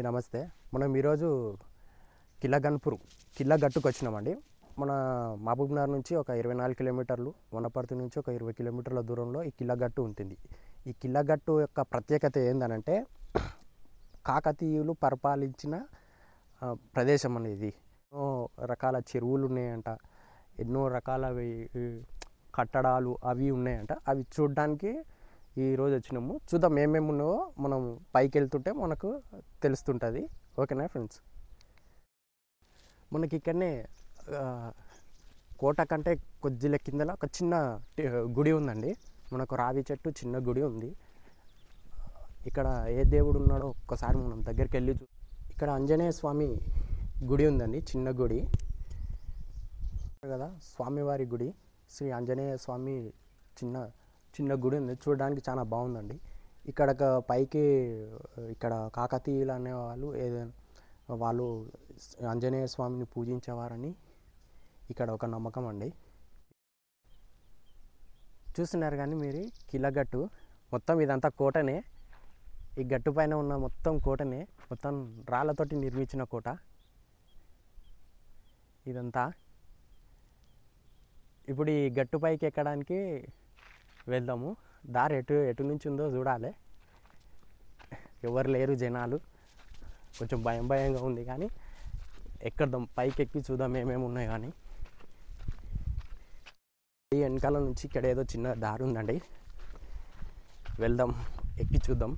నమస్తే. మనం ఈరోజు కిల్లగట్టుకు వచ్చినామండి. మన మహబూబ్నగర్ నుంచి ఒక 24 కిలోమీటర్లు, వనపర్తి నుంచి ఒక 20 కిలోమీటర్ల దూరంలో ఈ కిల్లగట్టు ఉంటుంది. ఈ కిల్లగట్టు యొక్క ప్రత్యేకత ఏందనంటే కాకతీయులు పరిపాలించిన ప్రదేశం అనేది. ఎన్నో రకాల చెరువులు ఉన్నాయంట, ఎన్నో రకాల కట్టడాలు అవి ఉన్నాయంట. అవి చూడడానికి ఈరోజు వచ్చినాము. చూద్దాం ఏమేమి ఉన్నాయో మనం పైకి వెళ్తుంటే మనకు తెలుస్తుంటుంది. ఓకేనా ఫ్రెండ్స్? మనకి ఇక్కడనే కోట కంటే కొద్దిల కిందల ఒక చిన్న గుడి ఉందండి. మనకు రావి చెట్టు చిన్న గుడి ఉంది. ఇక్కడ ఏ దేవుడు ఉన్నాడో ఒక్కసారి మనం దగ్గరికి వెళ్ళి ఇక్కడ ఆంజనేయ స్వామి గుడి ఉందండి, చిన్న గుడి కదా, స్వామివారి గుడి. శ్రీ ఆంజనేయ స్వామి చిన్న గుడి ఉంది, చూడడానికి చాలా బాగుందండి. ఇక్కడ పైకి ఇక్కడ కాకతీయులు అనేవాళ్ళు వాళ్ళు ఆంజనేయ స్వామిని పూజించేవారని ఇక్కడ ఒక నమ్మకం అండి. చూస్తున్నారు కానీ మీరు కిల్లగట్టు మొత్తం ఇదంతా కోటనే. ఈ గట్టు పైన ఉన్న మొత్తం కోటనే, మొత్తం రాళ్ళతోటి నిర్మించిన కోట ఇదంతా. ఇప్పుడు ఈ గట్టు పైకి ఎక్కడానికి వెళ్దాము. దారి ఎటు నుంచి ఉందో చూడాలి. ఎవరు లేరు జనాలు, కొంచెం భయంగా ఉంది కానీ ఎక్కడదాం, పైకి ఎక్కి చూద్దాం ఏమేమి ఉన్నాయి. కానీ ఈ వెనకాల నుంచి ఇక్కడ ఏదో చిన్న దారి ఉందండి, వెళ్దాం, ఎక్కి చూద్దాం.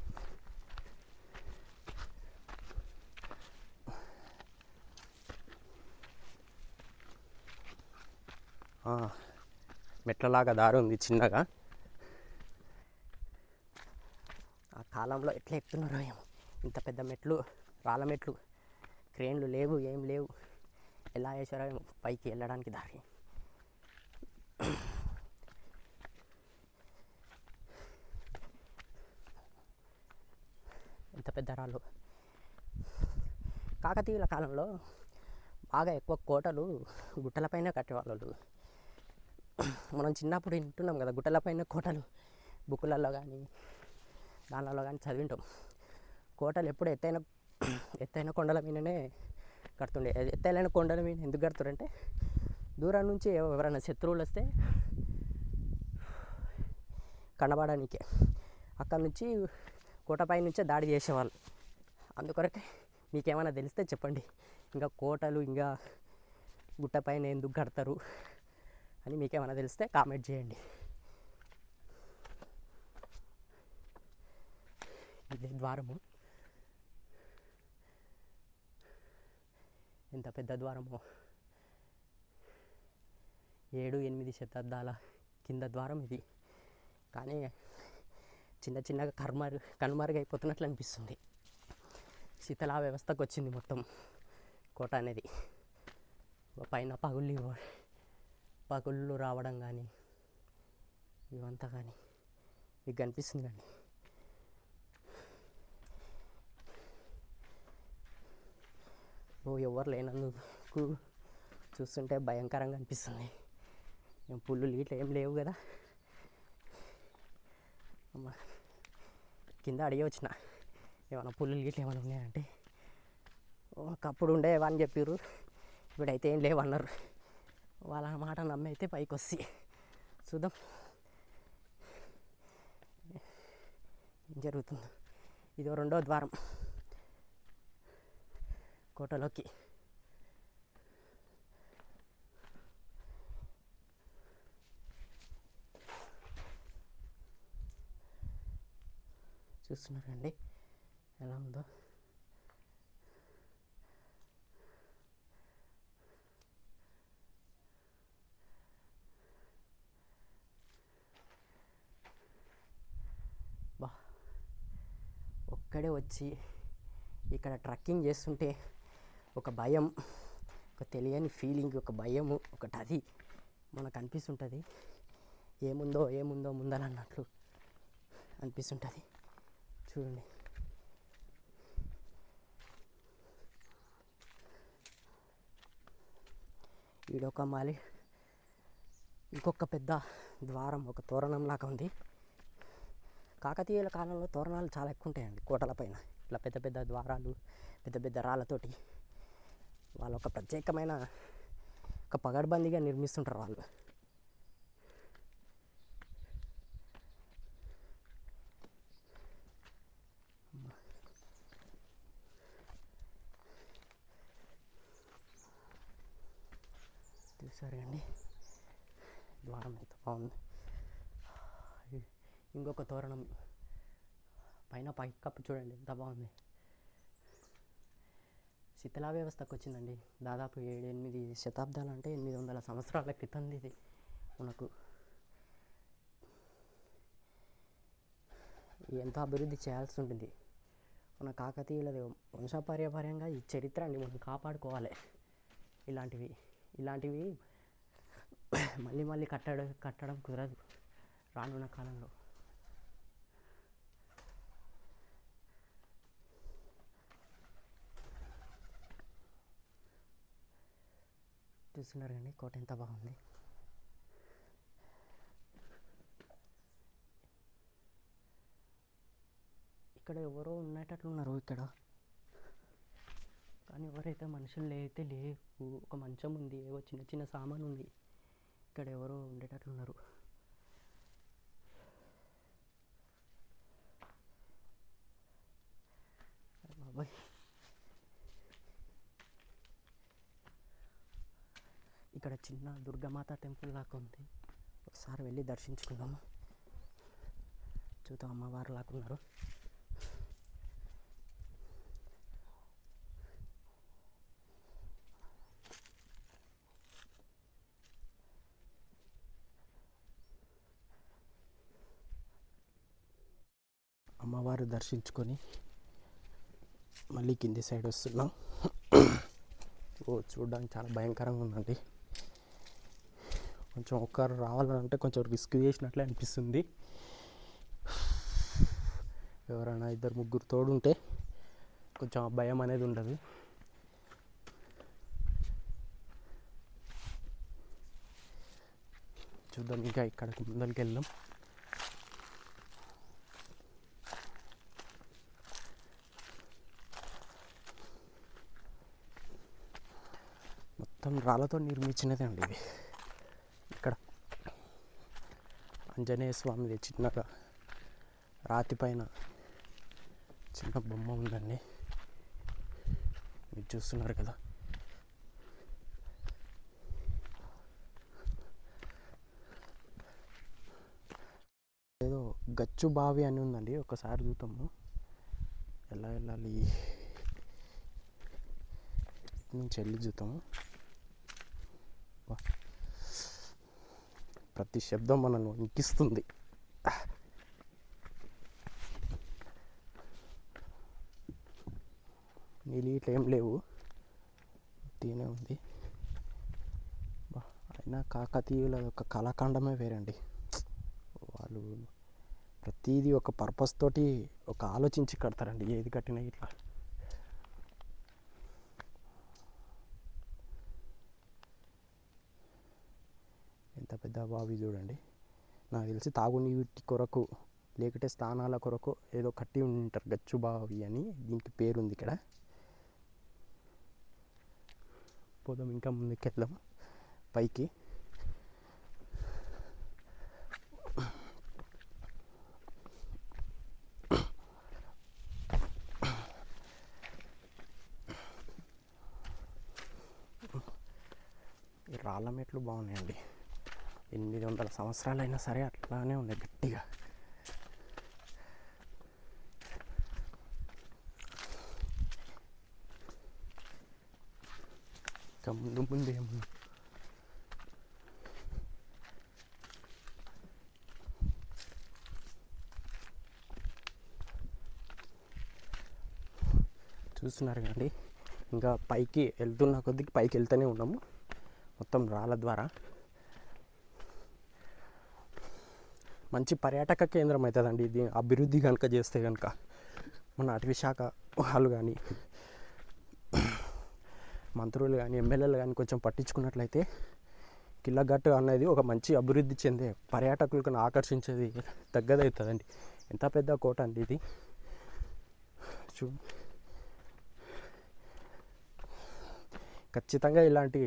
మెట్లలాగా దారి ఉంది చిన్నగా. ఆ కాలంలో ఎట్లా ఎక్కుతున్నారో ఏమో, ఇంత పెద్ద మెట్లు, రాళ్ళ మెట్లు, క్రేన్లు లేవు, ఏం లేవు. ఎలా వేసారో ఏమో పైకి వెళ్ళడానికి దారి. ఎంత పెద్ద రాళ్ళు. కాకతీయుల కాలంలో బాగా ఎక్కువ కోటలు గుట్టలపైన కట్టేవాళ్ళు. మనం చిన్నప్పుడు వింటున్నాం కదా, గుట్టలపైన కోటలు బుక్కులలో కానీ దానిలో కానీ చదివింటాం. కోటలు ఎప్పుడు ఎత్తైన కొండల మీదనే కడుతుండే. ఎత్తైన కొండల మీద ఎందుకు కడుతుంటే దూరం నుంచి ఎవరైనా శత్రువులు వస్తే కనబడడానికే. అక్కడ నుంచి కోటపై నుంచే దాడి చేసేవాళ్ళు. అందుకొరకే మీకేమైనా తెలిస్తే చెప్పండి. ఇంకా కోటలు ఇంకా గుట్టపైన ఎందుకు కడతారు అని మీకేమైనా తెలిస్తే కామెంట్ చేయండి. ఇదే ద్వారము, ఎంత పెద్ద ద్వారమో. 7-8 శతాబ్దాల కింద ద్వారం ఇది. కానీ చిన్నగా కనుమరుగైపోతున్నట్లు అనిపిస్తుంది. శిథిలా వ్యవస్థకు వచ్చింది మొత్తం కోట అనేది. పైన పగుళ్ళు రావడం కానీ ఇవంతా కానీ మీకు కనిపిస్తుంది. కానీ ఎవరు లేనందుకు చూస్తుంటే భయంకరంగా అనిపిస్తుంది. పుల్లు ఇట్లా ఏం లేవు కదా. అమ్మ కింద అడిగి వచ్చిన ఏమైనా పుల్లు ఇట్లా ఏమైనా ఉన్నాయంటే, ఒకప్పుడు ఉండేవని చెప్పారు, ఇప్పుడైతే ఏం లేవన్నారు. వాళ్ళ మాట నమ్మి అయితే పైకి వస్తే చూద్దాం ఏం జరుగుతుందో. ఇది 2వ ద్వారం కోటలోకి. చూస్తున్నారు అండి ఎలా ఉందో. ఒక్కడే వచ్చి ఇక్కడ ట్రెక్కింగ్ చేస్తుంటే ఒక భయం, ఒక తెలియని ఫీలింగ్, ఒక భయము ఒకటి అది మనకు అనిపిస్తుంటుంది. ఏముందో ముందరన్నట్లు అనిపిస్తుంటుంది. చూడండి, ఈడొక ఇంకొక పెద్ద ద్వారం, ఒక తోరణం లాగా ఉంది. కాకతీయుల కాలంలో తోరణాలు చాలా ఎక్కువ ఉంటాయండి కోటల పైన. ఇట్లా పెద్ద పెద్ద ద్వారాలు, పెద్ద పెద్ద రాళ్ళతోటి వాళ్ళు ఒక ప్రత్యేకమైన ఒక పగడ్బందీగా నిర్మిస్తుంటారు వాళ్ళు. చూసారు అండి ద్వారం ఎంత బాగుంది. ఇంకొక తోరణం పైన పైకప్పు చూడండి ఎంత బాగుంది. శిథిలా వ్యవస్థకు వచ్చిందండి. దాదాపు 7-8 శతాబ్దాలు, అంటే 800 సంవత్సరాల క్రితం ఇది. మనకు ఎంతో అభివృద్ధి చేయాల్సి ఉంటుంది. మన కాకతీయులది వంశపార్యపర్యంగా ఈ చరిత్ర అండి, మనం కాపాడుకోవాలి. ఇలాంటివి మళ్ళీ కట్టడం కుదరదు రానున్న కాలంలో. చూస్తున్నారు కానీ కోట ఎంత బాగుంది. ఇక్కడ ఎవరో ఉన్నట్టున్నారు ఇక్కడ, కానీ ఎవరైతే మనుషులు అయితే లేవు. ఒక మంచం ఉంది, ఏవో చిన్న చిన్న సామాను ఉంది. ఇక్కడ ఎవరో ఉండేటట్లున్నారు. బాబాయ్, ఇక్కడ చిన్న దుర్గామాత టెంపుల్ లాగా ఉంది. ఒకసారి వెళ్ళి దర్శించుకుందాము. చూద్దాం, అమ్మవారు లాగా ఉన్నారు. అమ్మవారు దర్శించుకొని మళ్ళీ కింది సైడ్ వస్తున్నాం. చూడడానికి చాలా భయంకరంగా ఉందండి. కొంచెం ఒక్కరు రావాలంటే కొంచెం రిస్క్ చేసినట్లే అనిపిస్తుంది. ఎవరైనా 2-3 తోడుంటే కొంచెం భయం అనేది ఉండదు. చూద్దాం, ఇంకా ఇక్కడికి ముందరికి వెళ్దాం. మొత్తం రాళ్ళతో నిర్మించినదే అండి ఇది. ఇక్కడ ఆంజనేయ స్వామిది చిన్నగా రాతి పైన చిన్న బొమ్మ ఉందండి, మీరు చూస్తున్నారు కదా. ఏదో గచ్చు బావి అని ఉందండి, ఒకసారి చూద్దాము ఎలా వెళ్ళాలి. నుంచి వెళ్ళి చూద్దాము. ప్రతి శబ్దం మనల్ని ఇంకిస్తుంది. నీళ్ళు ఇట్లా ఏం లేవు, తీనే ఉంది. అయినా కాకతీయుల యొక్క కళాఖండమే వేరండి. వాళ్ళు ప్రతిదీ ఒక పర్పస్ తోటి ఒక ఆలోచించి కడతారండి, ఏది కట్టినా ఇట్లా. ఎంత పెద్ద బావి చూడండి. నాకు తెలిసి తాగునీటి కొరకు లేకుంటే స్నానాల కొరకు ఏదో కట్టి ఉంటారు, గచ్చు బావి అని దీనికి పేరుంది ఇక్కడ. పోదాం, ఇంకా ముందుకు వెళ్దాం పైకి. ఈ రాళ్ళ మెట్లు బాగున్నాయండి. 800 సంవత్సరాలైనా సరే అట్లానే ఉన్నాయి గట్టిగా. ఇంకా ముందు ఏమో చూస్తున్నారు కదండి. ఇంకా పైకి వెళ్తున్న కొద్దికి పైకి వెళ్తూనే ఉన్నాము, మొత్తం రాళ్ళ ద్వారా. మంచి పర్యాటక కేంద్రం అవుతుందండి ఇది అభివృద్ధి కనుక చేస్తే కనుక. మన అటవీ శాఖ వాళ్ళు కానీ మంత్రులు కానీ ఎమ్మెల్యేలు కానీ కొంచెం పట్టించుకున్నట్లయితే కిల్లగట్టు అనేది ఒక మంచి అభివృద్ధి చెందే పర్యాటకులను ఆకర్షించేది తగ్గదవుతుందండి. ఎంత పెద్ద కోట అండి ఇది, చూసుకోవచ్చు. ఖచ్చితంగా ఇలాంటి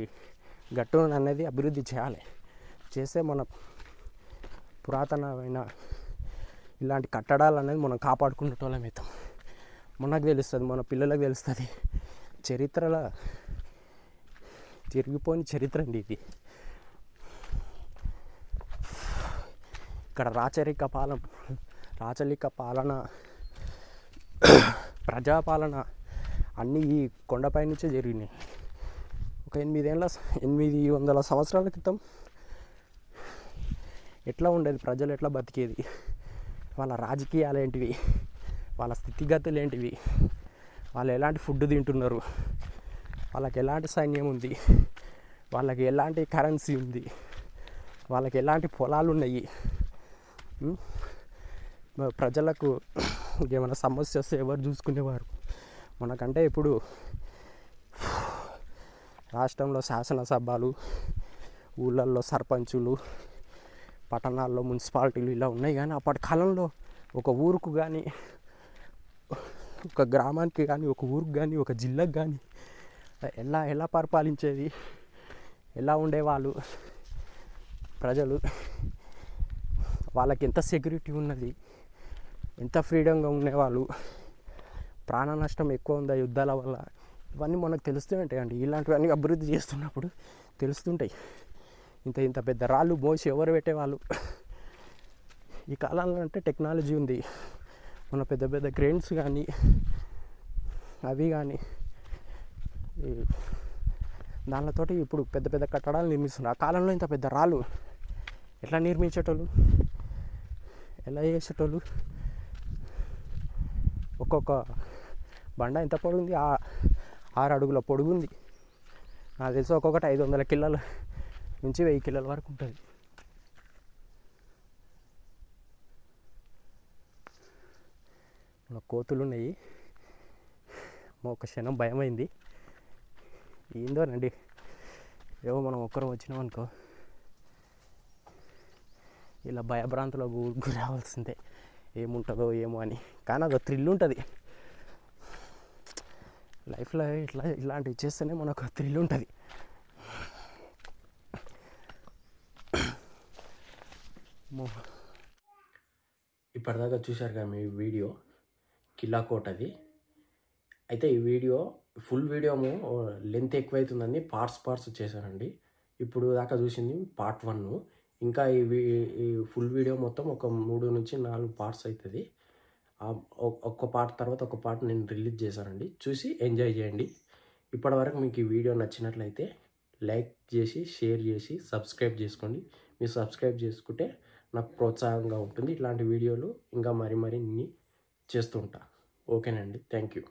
గట్టు అనేది అభివృద్ధి చేయాలి. చేస్తే మన పురాతనమైన ఇలాంటి కట్టడాలు అనేది మనం కాపాడుకునేటోళ్ళం అవుతాం. మనకు తెలుస్తుంది, మన పిల్లలకు తెలుస్తుంది. చరిత్రలో తిరిగిపోయిన చరిత్ర అండి ఇది. ఇక్కడ రాచరిక పాలన, ప్రజాపాలన అన్నీ ఈ కొండపై నుంచే జరిగినాయి. ఒక 800 సంవత్సరాల క్రితం ఎట్లా ఉండేది, ప్రజలు ఎట్లా బతికేది, వాళ్ళ రాజకీయాలు ఏంటివి, వాళ్ళ స్థితిగతులు ఏంటివి, వాళ్ళు ఎలాంటి ఫుడ్ తింటున్నారు, వాళ్ళకి ఎలాంటి సైన్యం ఉంది, వాళ్ళకి ఎలాంటి కరెన్సీ ఉంది, వాళ్ళకి ఎలాంటి పొలాలు ఉన్నాయి, ప్రజలకు ఏమైనా సమస్య వస్తే ఎవరు చూసుకునేవారు. మనకంటే ఇప్పుడు రాష్ట్రంలో శాసనసభలు, ఊళ్ళల్లో సర్పంచులు, పట్టణాల్లో మున్సిపాలిటీలు ఇలా ఉన్నాయి. కానీ అప్పటి కాలంలో ఒక ఊరుకు కానీ, ఒక గ్రామానికి కానీ, ఒక ఊరికి కానీ, ఒక జిల్లాకు కానీ ఎలా పరిపాలించేది, ఎలా ఉండేవాళ్ళు ప్రజలు, వాళ్ళకి ఎంత సెక్యూరిటీ ఉన్నది, ఎంత ఫ్రీడంగా ఉండేవాళ్ళు, ప్రాణ నష్టం ఎక్కువ ఉందా యుద్ధాల వల్ల, ఇవన్నీ మనకు తెలుస్తూ ఉంటాయండి. ఇలాంటివన్నీ అభివృద్ధి చేస్తున్నప్పుడు తెలుస్తుంటాయి. ఇంత పెద్ద రాళ్ళు మోసి ఎవరు పెట్టేవాళ్ళు. ఈ కాలంలో అంటే టెక్నాలజీ ఉంది, మన పెద్ద క్రెయిన్స్ కానీ అవి కానీ దానితోటి ఇప్పుడు పెద్ద కట్టడాలు నిర్మిస్తున్నారు. ఆ కాలంలో ఇంత పెద్ద రాళ్ళు ఎట్లా నిర్మించేటోళ్ళు, ఎలా చేసేటోళ్ళు. ఒక్కొక్క బండ ఎంత పొడుగుంది, 6 అడుగుల పొడుగుంది. నాకు తెలిసి ఒక్కొక్కటి 500 కిలోల నుంచి 1000 కిలోల వరకు ఉంటుంది. కోతులు ఉన్నాయి. ఒక క్షణం భయమైంది. ఏందోనండి, ఏవో మనం ఒక్కరం వచ్చినాం అనుకో ఇలా భయభ్రాంతులకు గురి రావాల్సిందే, ఏముంటుందో ఏమో అని. కానీ అదో థ్రిల్ ఉంటుంది లైఫ్లో. ఇలాంటివి చేస్తేనే మనకు థ్రిల్ ఉంటుంది. ఇప్పటిదాకా చూశారు కదా మీ వీడియో, కిలా కోట్ అది. అయితే ఈ వీడియో ఫుల్ వీడియో లెంత్ ఎక్కువైతుందని పార్ట్స్ చేశానండి. ఇప్పుడు దాకా చూసింది పార్ట్ 1. ఇంకా ఈ ఫుల్ వీడియో మొత్తం ఒక 3 నుంచి 4 పార్ట్స్ అవుతుంది. ఒక్క పార్ట్ తర్వాత ఒక పార్ట్ నేను రిలీజ్ చేశానండి. చూసి ఎంజాయ్ చేయండి. ఇప్పటివరకు మీకు ఈ వీడియో నచ్చినట్లయితే లైక్ చేసి, షేర్ చేసి, సబ్స్క్రైబ్ చేసుకోండి. మీరు సబ్స్క్రైబ్ చేసుకుంటే నాకు ప్రోత్సాహంగా ఉంటుంది. ఇట్లాంటి వీడియోలు ఇంకా మరిన్ని చేస్తూ ఉంటా. ఓకేనండి, థ్యాంక్ యూ.